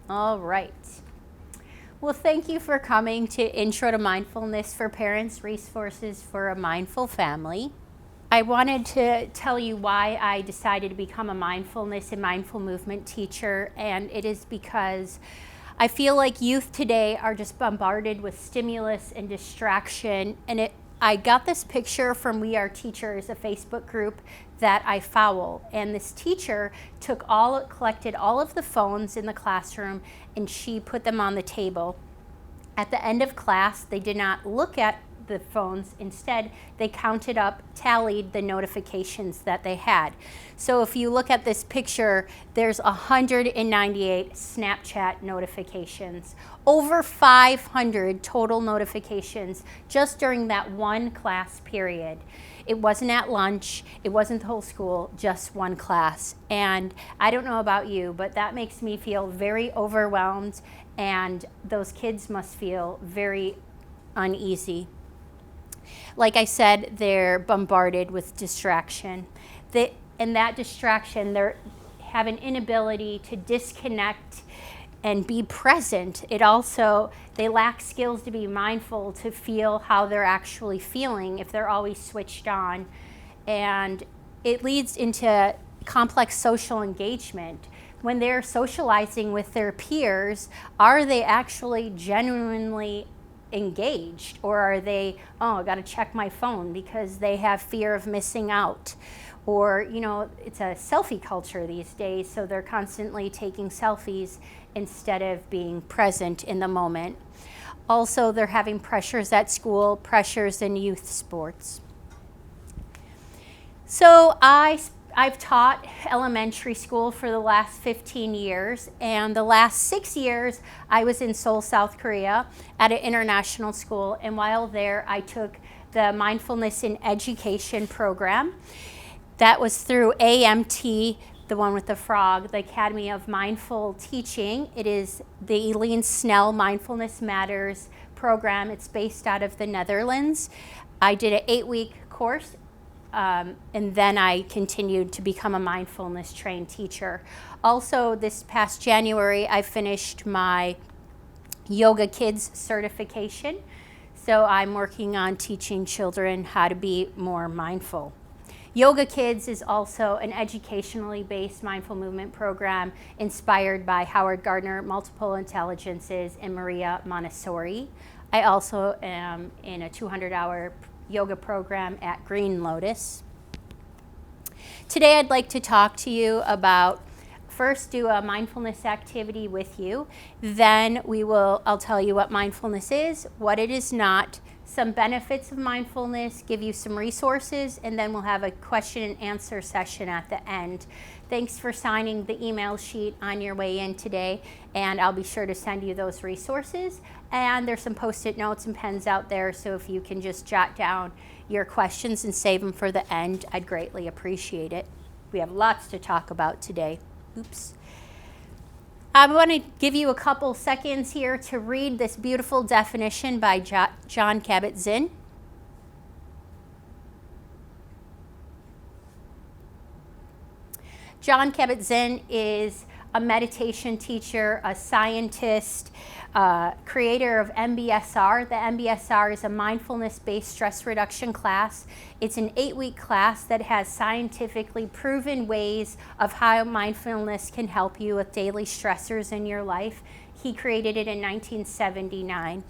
All right. Well, thank you for coming to Intro to Mindfulness for Parents, Resources for a Mindful Family. I wanted to tell you why I decided to become a mindfulness and mindful movement teacher, and it is because I feel like youth today are just bombarded with stimulus and distraction, and I got this picture from We Are Teachers, a Facebook group that I follow, and this teacher collected all of the phones in the classroom and she put them on the table. At the end of class, they did not look at the phones. Instead, they tallied the notifications that they had. So if you look at this picture, there's 198 Snapchat notifications, over 500 total notifications just during that one class period. It wasn't at lunch, it wasn't the whole school, just one class. And I don't know about you, but that makes me feel very overwhelmed, and those kids must feel very uneasy. Like I said, they're bombarded with distraction. And that distraction, they have an inability to disconnect and be present. They lack skills to be mindful, to feel how they're actually feeling if they're always switched on. And it leads into complex social engagement. When they're socializing with their peers, are they actually genuinely engaged, or are they, I got to check my phone because they have fear of missing out? Or, it's a selfie culture these days, so they're constantly taking selfies instead of being present in the moment. Also, they're having pressures at school, pressures in youth sports. So I've taught elementary school for the last 15 years, and the last 6 years I was in Seoul, South Korea at an international school, and while there I took the Mindfulness in Education program. That was through AMT, the one with the frog, the Academy of Mindful Teaching. It is the Eileen Snell Mindfulness Matters program. It's based out of the Netherlands. I did an 8-week course. And then I continued to become a mindfulness trained teacher. Also, this past January, I finished my Yoga Kids certification. So I'm working on teaching children how to be more mindful. Yoga Kids is also an educationally based mindful movement program inspired by Howard Gardner, Multiple Intelligences, and Maria Montessori. I also am in a 200-hour yoga program at Green Lotus. Today I'd like to talk to you about, first do a mindfulness activity with you, then I'll tell you what mindfulness is, what it is not, some benefits of mindfulness, give you some resources, and then we'll have a question and answer session at the end. Thanks for signing the email sheet on your way in today, and I'll be sure to send you those resources. And there's some Post-it notes and pens out there, so if you can just jot down your questions and save them for the end, I'd greatly appreciate it. We have lots to talk about today. Oops. I want to give you a couple seconds here to read this beautiful definition by Jon Kabat-Zinn. Jon Kabat-Zinn is a meditation teacher, a scientist, creator of MBSR. The MBSR is a mindfulness-based stress reduction class. It's an 8-week class that has scientifically proven ways of how mindfulness can help you with daily stressors in your life. He created it in 1979.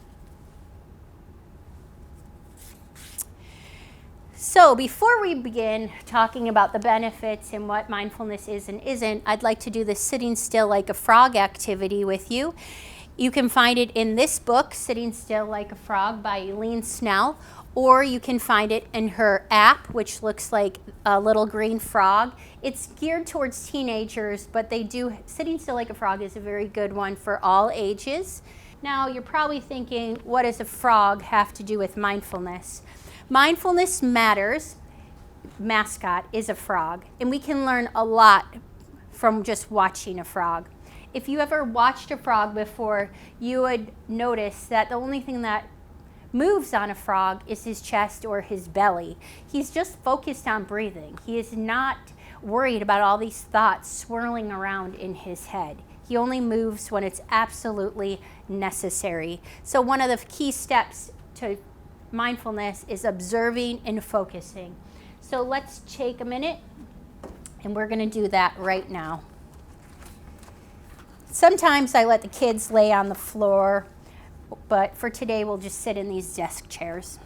So before we begin talking about the benefits and what mindfulness is and isn't, I'd like to do the sitting still like a frog activity with you. You can find it in this book, Sitting Still Like a Frog by Eileen Snell, or you can find it in her app, which looks like a little green frog. It's geared towards teenagers, but Sitting Still Like a Frog is a very good one for all ages. Now, you're probably thinking, what does a frog have to do with mindfulness? Mindfulness Matters mascot is a frog, and we can learn a lot from just watching a frog. If you ever watched a frog before, you would notice that the only thing that moves on a frog is his chest or his belly. He's just focused on breathing. He is not worried about all these thoughts swirling around in his head. He only moves when it's absolutely necessary. So one of the key steps to mindfulness is observing and focusing. So let's take a minute, and we're going to do that right now. Sometimes I let the kids lay on the floor, but for today we'll just sit in these desk chairs.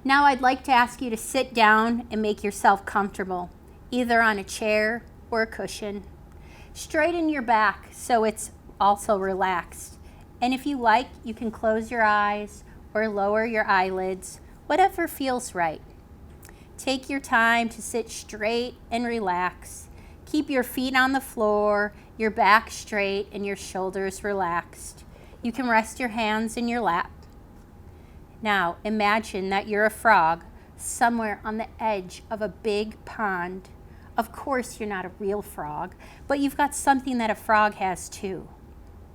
Now I'd like to ask you to sit down and make yourself comfortable, either on a chair or a cushion. Straighten your back so it's also relaxed. And if you like, you can close your eyes or lower your eyelids, whatever feels right. Take your time to sit straight and relax. Keep your feet on the floor, your back straight, and your shoulders relaxed. You can rest your hands in your lap. Now imagine that you're a frog somewhere on the edge of a big pond. Of course you're not a real frog, but you've got something that a frog has too,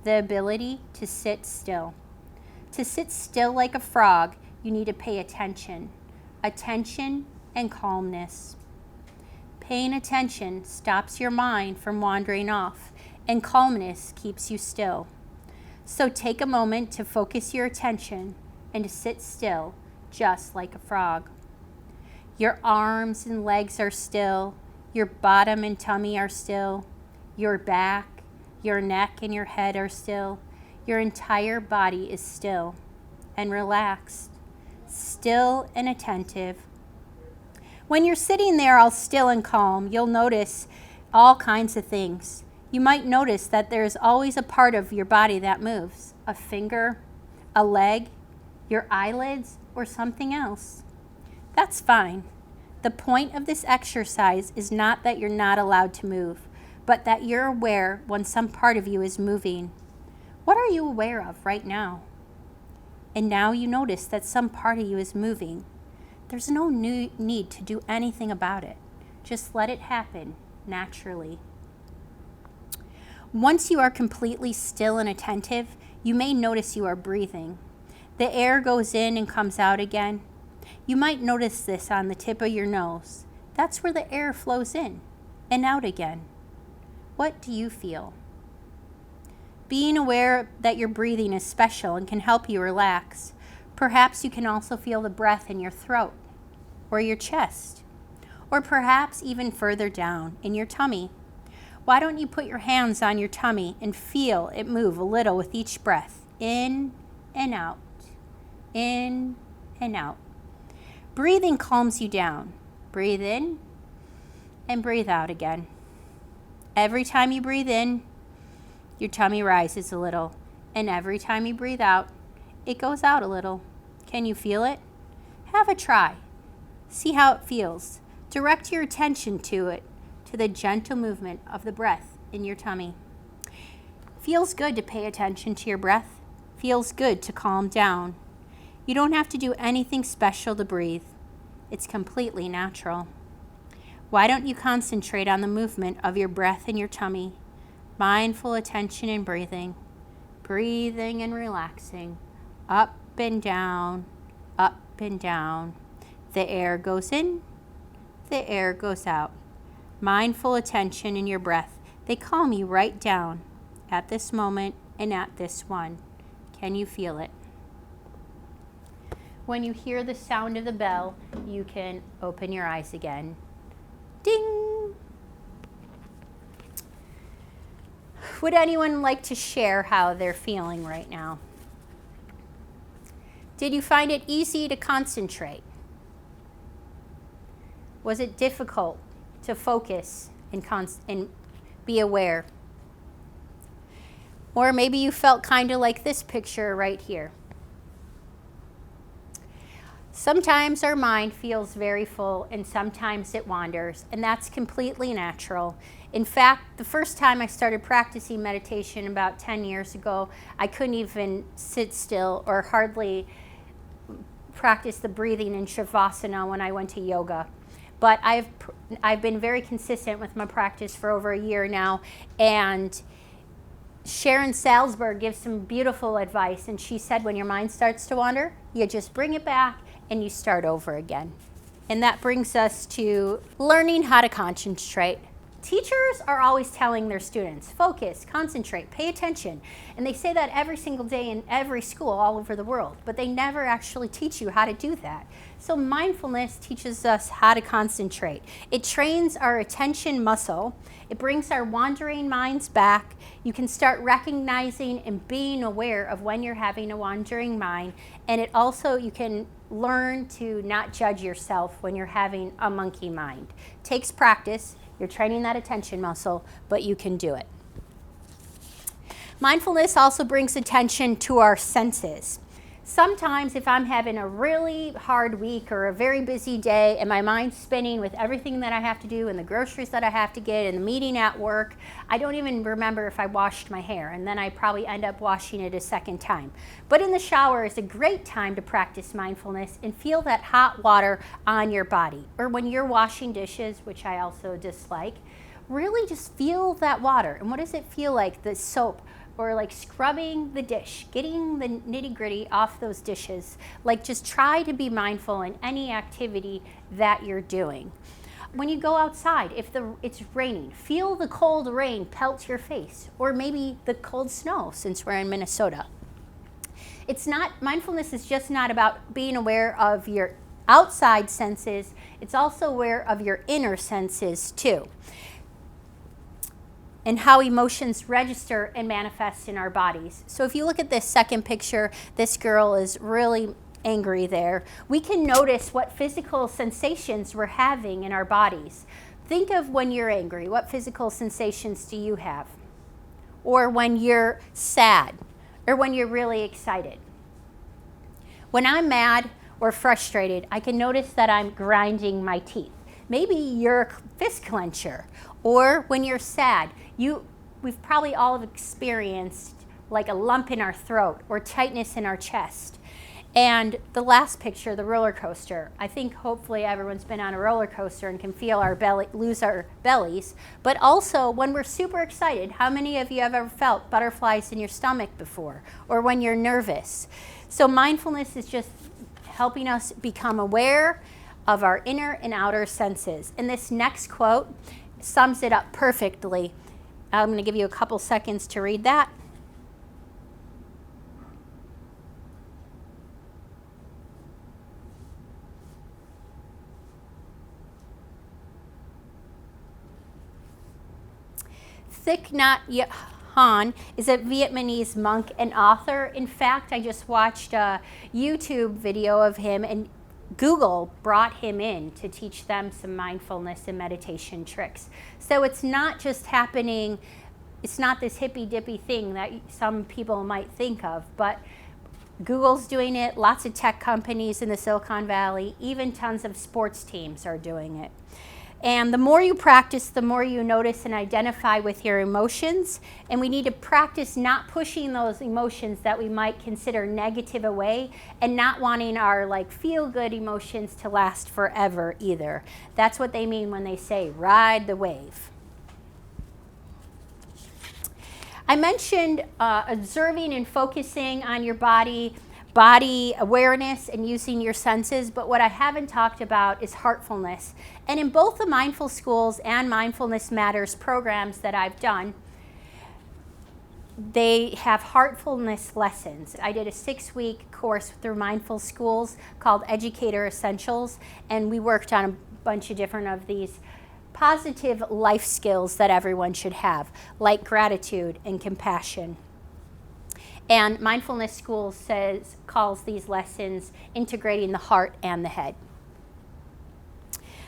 the ability to sit still. To sit still like a frog, you need to pay attention and calmness. Paying attention stops your mind from wandering off, and calmness keeps you still. So take a moment to focus your attention and to sit still, just like a frog. Your arms and legs are still. Your bottom and tummy are still. Your back, your neck, and your head are still. Your entire body is still and relaxed, still and attentive. When you're sitting there all still and calm, you'll notice all kinds of things. You might notice that there's always a part of your body that moves, a finger, a leg, your eyelids, or something else. That's fine. The point of this exercise is not that you're not allowed to move, but that you're aware when some part of you is moving. What are you aware of right now? And now you notice that some part of you is moving. There's no need to do anything about it. Just let it happen naturally. Once you are completely still and attentive, you may notice you are breathing. The air goes in and comes out again. You might notice this on the tip of your nose. That's where the air flows in and out again. What do you feel? Being aware that your breathing is special and can help you relax. Perhaps you can also feel the breath in your throat or your chest, or perhaps even further down in your tummy. Why don't you put your hands on your tummy and feel it move a little with each breath, in and out, in and out. Breathing calms you down. Breathe in and breathe out again. Every time you breathe in, your tummy rises a little, and every time you breathe out, it goes out a little. Can you feel it? Have a try. See how it feels. Direct your attention to it, to the gentle movement of the breath in your tummy. Feels good to pay attention to your breath. Feels good to calm down. You don't have to do anything special to breathe. It's completely natural. Why don't you concentrate on the movement of your breath in your tummy? Mindful attention in breathing. Breathing and relaxing. Up and down, up and down. The air goes in, the air goes out. Mindful attention in your breath. They calm you right down at this moment and at this one. Can you feel it? When you hear the sound of the bell, you can open your eyes again. Ding! Would anyone like to share how they're feeling right now? Did you find it easy to concentrate? Was it difficult to focus and be aware? Or maybe you felt kind of like this picture right here. Sometimes our mind feels very full and sometimes it wanders, and that's completely natural. In fact, the first time I started practicing meditation about 10 years ago, I couldn't even sit still or hardly practice the breathing in Shavasana when I went to yoga. But I've been very consistent with my practice for over a year now, and Sharon Salzberg gives some beautiful advice, and she said when your mind starts to wander, you just bring it back and you start over again. And that brings us to learning how to concentrate. Teachers are always telling their students, focus, concentrate, pay attention. And they say that every single day in every school all over the world, but they never actually teach you how to do that. So mindfulness teaches us how to concentrate. It trains our attention muscle. It brings our wandering minds back. You can start recognizing and being aware of when you're having a wandering mind. And it also, you can learn to not judge yourself when you're having a monkey mind. It takes practice. You're training that attention muscle, but you can do it. Mindfulness also brings attention to our senses. Sometimes if I'm having a really hard week or a very busy day and my mind's spinning with everything that I have to do and the groceries that I have to get and the meeting at work, I don't even remember if I washed my hair, and then I probably end up washing it a second time. But in the shower is a great time to practice mindfulness and feel that hot water on your body. Or when you're washing dishes, which I also dislike, really just feel that water. And what does it feel like, the soap? Or like scrubbing the dish, getting the nitty-gritty off those dishes. Like, just try to be mindful in any activity that you're doing. When you go outside, if it's raining, feel the cold rain pelt your face, or maybe the cold snow, since we're in Minnesota. Mindfulness is just not about being aware of your outside senses, it's also aware of your inner senses too, and how emotions register and manifest in our bodies. So if you look at this second picture, this girl is really angry there. We can notice what physical sensations we're having in our bodies. Think of when you're angry. What physical sensations do you have? Or when you're sad, or when you're really excited. When I'm mad or frustrated, I can notice that I'm grinding my teeth. Maybe you're a fist clencher. Or when you're sad, we've probably all experienced like a lump in our throat or tightness in our chest. And the last picture, the roller coaster, I think hopefully everyone's been on a roller coaster and can feel lose our bellies. But also when we're super excited, how many of you have ever felt butterflies in your stomach before? Or when you're nervous? So mindfulness is just helping us become aware of our inner and outer senses. And this next quote sums it up perfectly. I'm going to give you a couple seconds to read that. Thich Nhat Hanh is a Vietnamese monk and author. In fact, I just watched a YouTube video of him, and Google brought him in to teach them some mindfulness and meditation tricks. So it's not just happening, it's not this hippy-dippy thing that some people might think of, but Google's doing it, lots of tech companies in the Silicon Valley, even tons of sports teams are doing it. And the more you practice, the more you notice and identify with your emotions. And we need to practice not pushing those emotions that we might consider negative away, and not wanting our feel-good emotions to last forever either. That's what they mean when they say ride the wave. I mentioned observing and focusing on your body awareness and using your senses, but what I haven't talked about is heartfulness. And in both the Mindful Schools and Mindfulness Matters programs that I've done, they have heartfulness lessons. I did a 6-week course through Mindful Schools called Educator Essentials, and we worked on a bunch of different of these positive life skills that everyone should have, like gratitude and compassion. And Mindfulness School calls these lessons integrating the heart and the head.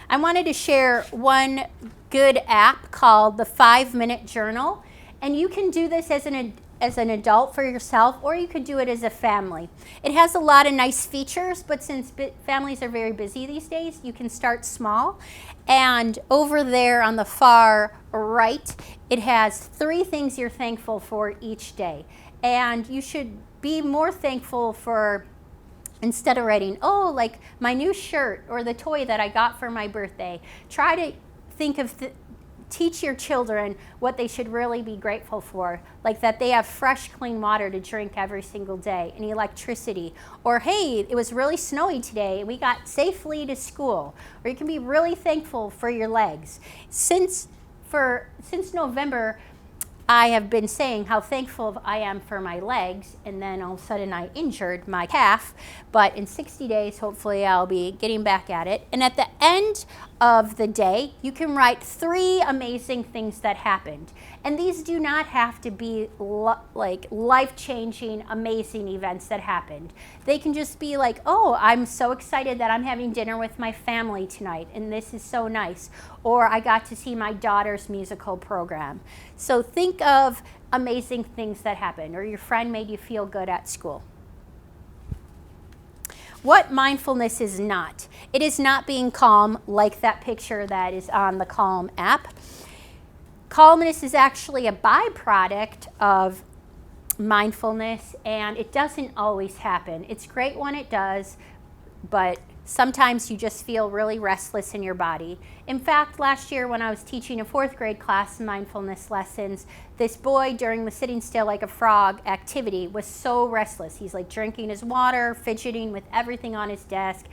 I wanted to share one good app called the 5-Minute Journal. And you can do this as an adult for yourself, or you could do it as a family. It has a lot of nice features, but since families are very busy these days, you can start small. And over there on the far right, it has 3 things you're thankful for each day. And you should be more thankful for, instead of writing, oh, like my new shirt or the toy that I got for my birthday, try to think of, teach your children what they should really be grateful for, like that they have fresh, clean water to drink every single day, and electricity, or hey, it was really snowy today and we got safely to school, or you can be really thankful for your legs. Since since November, I have been saying how thankful I am for my legs, and then all of a sudden I injured my calf. But in 60 days, hopefully I'll be getting back at it. And at the end of the day, you can write 3 amazing things that happened. And these do not have to be like life-changing, amazing events that happened. They can just be like, oh, I'm so excited that I'm having dinner with my family tonight, and this is so nice. Or I got to see my daughter's musical program. So think of amazing things that happened, or your friend made you feel good at school. What mindfulness is not. It is not being calm like that picture that is on the Calm app. Calmness is actually a byproduct of mindfulness, and it doesn't always happen. It's great when it does, but sometimes you just feel really restless in your body. In fact, last year when I was teaching a 4th grade class mindfulness lessons, this boy during the sitting still like a frog activity was so restless. He's like drinking his water, fidgeting with everything on his desk,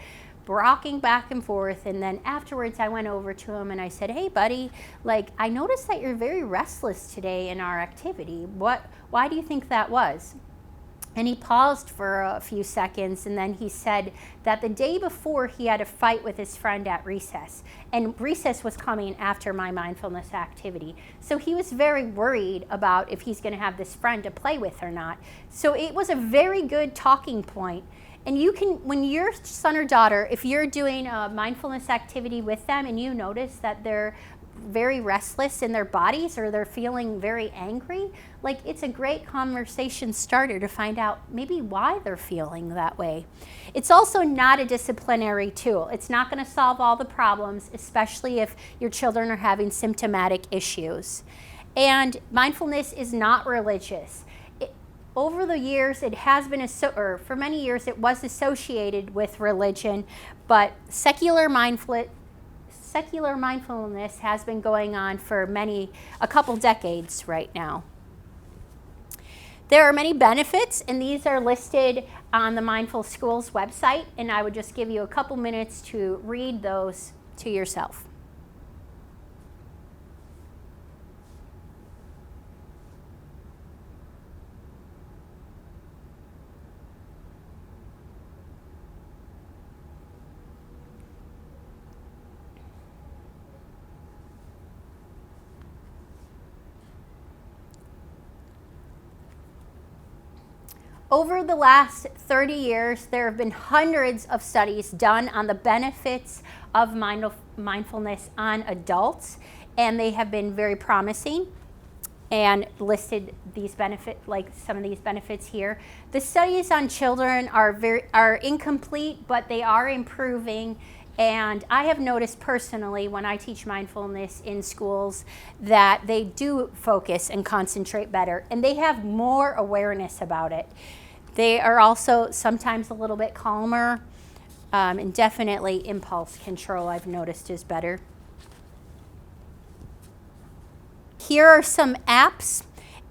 rocking back and forth. And then afterwards I went over to him and I said, hey buddy, like I noticed that you're very restless today in our activity. Why do you think that was? And he paused for a few seconds, and then he said that the day before he had a fight with his friend at recess, and recess was coming after my mindfulness activity. So he was very worried about if he's going to have this friend to play with or not. So it was a very good talking point. And you can, when your son or daughter, if you're doing a mindfulness activity with them and you notice that they're very restless in their bodies or they're feeling very angry, like it's a great conversation starter to find out maybe why they're feeling that way. It's also not a disciplinary tool. It's not going to solve all the problems, especially if your children are having symptomatic issues. And mindfulness is not religious. Over the years, it has been, or for many years, it was associated with religion, but secular mindfulness has been going on for a couple decades right now. There are many benefits, and these are listed on the Mindful Schools website, and I would just give you a couple minutes to read those to yourself. Over the last 30 years, there have been hundreds of studies done on the benefits of mindfulness on adults, and they have been very promising and listed these benefits, like some of these benefits here. The studies on children are incomplete, but they are improving. And I have noticed personally when I teach mindfulness in schools that they do focus and concentrate better, and they have more awareness about it. They are also sometimes a little bit calmer, and definitely impulse control I've noticed is better. Here are some apps,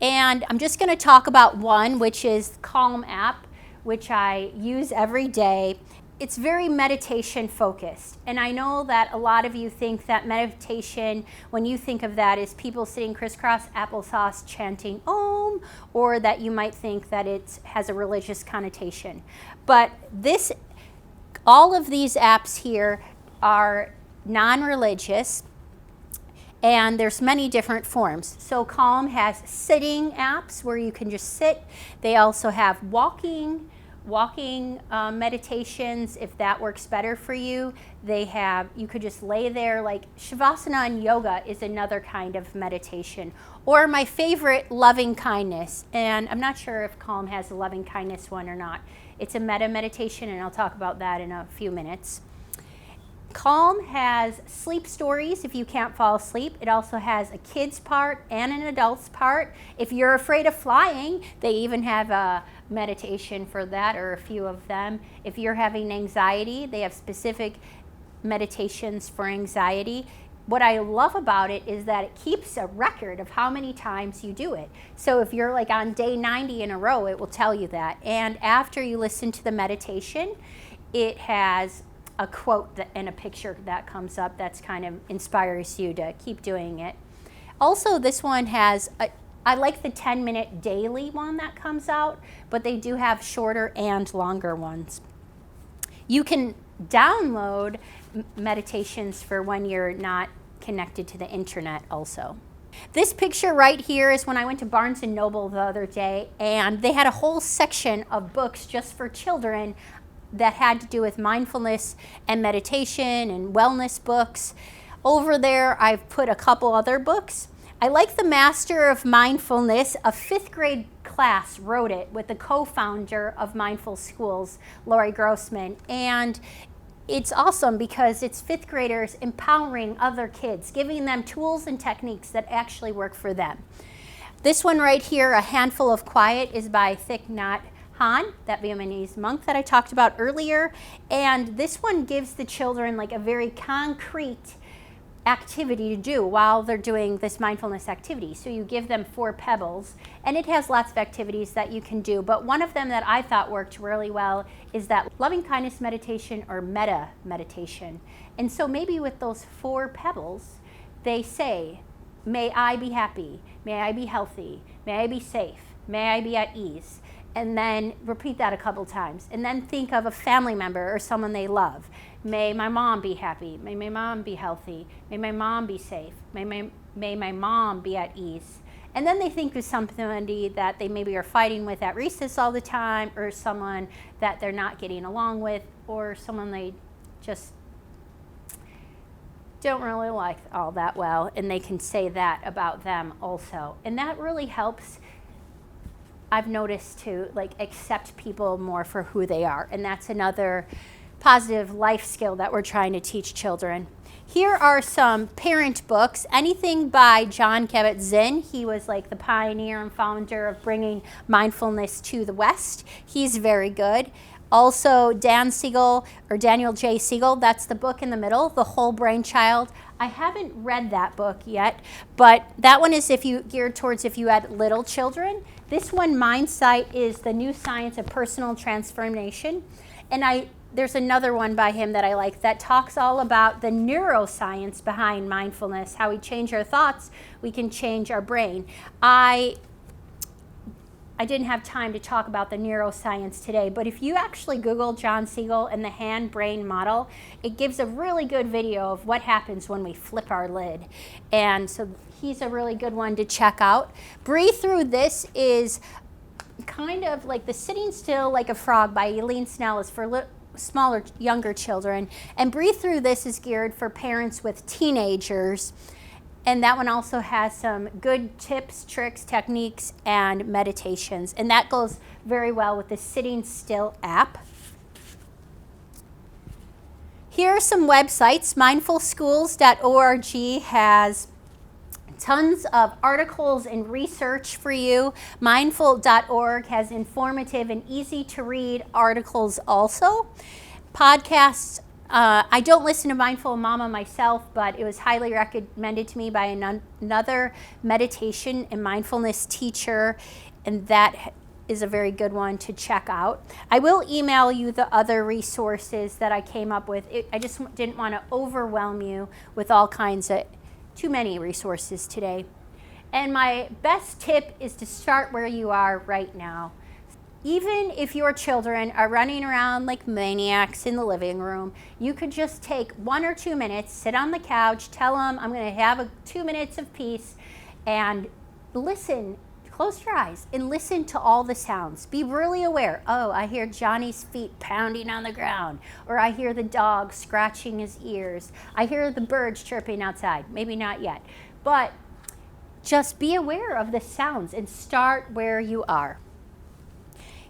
and I'm just going to talk about one, which is Calm app, which I use every day. It's very meditation focused, and I know that a lot of you think that meditation, when you think of that, is people sitting crisscross applesauce chanting Om, or that you might think that it has a religious connotation. But all of these apps here are non-religious, and there's many different forms. So Calm has sitting apps where you can just sit. They also have walking meditations, if that works better for you. You could just lay there, like Shavasana and yoga is another kind of meditation. Or my favorite, loving kindness. And I'm not sure if Calm has a loving kindness one or not. It's a metta meditation, and I'll talk about that in a few minutes. Calm has sleep stories if you can't fall asleep. It also has a kid's part and an adult's part. If you're afraid of flying, they even have a meditation for that, or a few of them. If you're having anxiety, they have specific meditations for anxiety. What I love about it is that it keeps a record of how many times you do it. So if you're like on day 90 in a row, it will tell you that. And after you listen to the meditation, it has a quote and a picture that comes up that's kind of inspires you to keep doing it. Also, this one has, I like the 10-minute daily one that comes out, but they do have shorter and longer ones. You can download meditations for when you're not connected to the internet also. This picture right here is when I went to Barnes & Noble the other day, and they had a whole section of books just for children that had to do with mindfulness and meditation and wellness books. Over there, I've put a couple other books. I like the Master of Mindfulness. A 5th grade class wrote it with the co-founder of Mindful Schools, Lori Grossman. And it's awesome because it's 5th graders empowering other kids, giving them tools and techniques that actually work for them. This one right here, A Handful of Quiet, is by Thich Nhat Hanh, that Vietnamese monk that I talked about earlier. And this one gives the children like a very concrete activity to do while they're doing this mindfulness activity. So you give them 4 pebbles, and it has lots of activities that you can do. But one of them that I thought worked really well is that loving kindness meditation, or metta meditation. And so maybe with those 4 pebbles, they say, may I be happy, may I be healthy, may I be safe, may I be at ease. And then repeat that a couple times. And then think of a family member or someone they love. May my mom be happy. May my mom be healthy. May my mom be safe. May my mom be at ease. And then they think of somebody that they maybe are fighting with at recess all the time, or someone that they're not getting along with, or someone they just don't really like all that well, and they can say that about them also. And that really helps, I've noticed, to like accept people more for who they are. And that's another positive life skill that we're trying to teach children. Here are some parent books. Anything by Jon Kabat-Zinn. He was like the pioneer and founder of bringing mindfulness to the West. He's very good. Also, Daniel J. Siegel, that's the book in the middle, The Whole Brain Child. I haven't read that book yet, but that one is geared towards if you had little children. This one, Mindsight, is the new science of personal transformation. And there's another one by him that I like that talks all about the neuroscience behind mindfulness, how we change our thoughts, we can change our brain. I didn't have time to talk about the neuroscience today, but if you actually Google John Siegel and the hand-brain model, it gives a really good video of what happens when we flip our lid. And so he's a really good one to check out. Breathe Through This is kind of like the Sitting Still Like a Frog by Eileen Snell is for smaller, younger children. And Breathe Through This is geared for parents with teenagers. And that one also has some good tips, tricks, techniques, and meditations. And that goes very well with the Sitting Still app. Here are some websites. Mindfulschools.org has tons of articles and research for you. Mindful.org has informative and easy to read articles also. Podcasts. I don't listen to Mindful Mama myself, but it was highly recommended to me by another meditation and mindfulness teacher, and that is a very good one to check out. I will email you the other resources that I came up with. I just didn't want to overwhelm you with all kinds of too many resources today. And my best tip is to start where you are right now. Even if your children are running around like maniacs in the living room, you could just take 1 or 2 minutes, sit on the couch, tell them, I'm going to have 2 minutes of peace, and listen. Close your eyes and listen to all the sounds. Be really aware. Oh, I hear Johnny's feet pounding on the ground, or I hear the dog scratching his ears. I hear the birds chirping outside. Maybe not yet, but just be aware of the sounds and start where you are.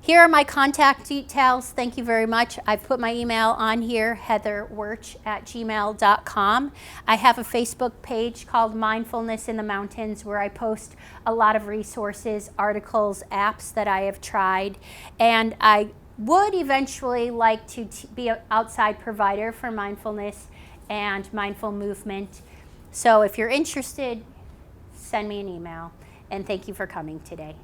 Here are my contact details. Thank you very much. I've put my email on here, heatherwirch@gmail.com. I have a Facebook page called Mindfulness in the Mountains where I post a lot of resources, articles, apps that I have tried. And I would eventually like to be an outside provider for mindfulness and mindful movement. So if you're interested, send me an email. And thank you for coming today.